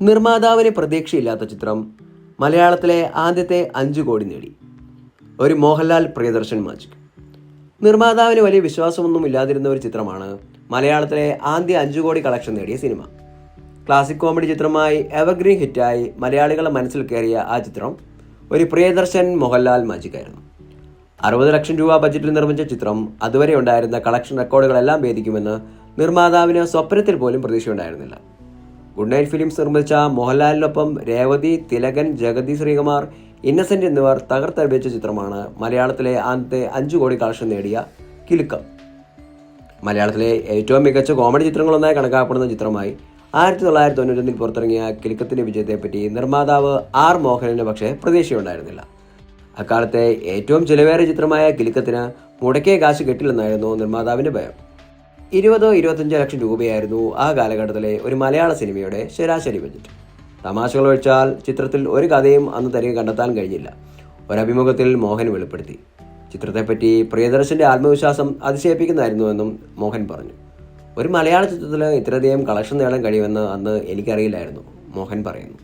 നിർമ്മാതാവിന് പ്രതീക്ഷയില്ലാത്ത ചിത്രം മലയാളത്തിലെ ആദ്യത്തെ 5 കോടി നേടി. ഒരു മോഹൻലാൽ പ്രിയദർശൻ മാജിക്. നിർമ്മാതാവിന് വലിയ വിശ്വാസമൊന്നും ഇല്ലാതിരുന്ന ഒരു ചിത്രമാണ് മലയാളത്തിലെ ആദ്യ 5 കോടി കളക്ഷൻ നേടിയ സിനിമ. ക്ലാസിക് കോമഡി ചിത്രമായി എവർഗ്രീൻ ഹിറ്റായി മലയാളികളുടെ മനസ്സിൽ കയറിയ ആ ചിത്രം ഒരു പ്രിയദർശൻ മോഹൻലാൽ മാജിക് ആയിരുന്നു. 60 ലക്ഷം രൂപ ബജറ്റിൽ നിർമ്മിച്ച ചിത്രം അതുവരെ ഉണ്ടായിരുന്ന കളക്ഷൻ റെക്കോർഡുകളെല്ലാം ഭേദിക്കുമെന്ന് നിർമ്മാതാവിന് സ്വപ്നത്തിൽ പോലും പ്രതീക്ഷയുണ്ടായിരുന്നില്ല. ഗുഡ് നൈറ്റ് ഫിലിംസ് നിർമ്മിച്ച മോഹൻലാലിനൊപ്പം രേവതി, തിലകൻ, ജഗതി ശ്രീകുമാർ, ഇന്നസെന്റ് എന്നിവർ തകർത്തഭിച്ച ചിത്രമാണ് മലയാളത്തിലെ ആദ്യത്തെ 5 കോടി കളക്ഷൻ നേടിയ കിലുക്കം. മലയാളത്തിലെ ഏറ്റവും മികച്ച കോമഡി ചിത്രങ്ങളൊന്നായി കണക്കാക്കപ്പെടുന്ന ചിത്രമായി 1991 പുറത്തിറങ്ങിയ കിലുക്കത്തിന്റെ വിജയത്തെപ്പറ്റി നിർമ്മാതാവ് ആർ മോഹനന് പക്ഷേ പ്രതീക്ഷയുണ്ടായിരുന്നില്ല. അക്കാലത്തെ ഏറ്റവും ചിലവേറിയ ചിത്രമായ കിലുക്കത്തിന് മുടക്കിയ കാശ് കിട്ടില്ലെന്നായിരുന്നു നിർമ്മാതാവിന്റെ ഭയം. 20-25 ലക്ഷം രൂപയായിരുന്നു ആ കാലഘട്ടത്തിലെ ഒരു മലയാള സിനിമയുടെ ശരാശരി ബജറ്റ്. തമാശകൾ ഒഴിച്ചാൽ ചിത്രത്തിൽ ഒരു കഥയും അന്ന് തനിക്ക് കണ്ടെത്താൻ കഴിഞ്ഞില്ല. ഒരഭിമുഖത്തിൽ മോഹൻ വെളിപ്പെടുത്തി. ചിത്രത്തെപ്പറ്റി പ്രിയദർശന്റെ ആത്മവിശ്വാസം അതിശയിപ്പിക്കുന്നതായിരുന്നുവെന്നും മോഹൻ പറഞ്ഞു. ഒരു മലയാള ചിത്രത്തിൽ ഇത്രയധികം കളക്ഷൻ നേടാൻ കഴിയുമെന്ന് അന്ന് എനിക്കറിയില്ലായിരുന്നു, മോഹൻ പറയുന്നു.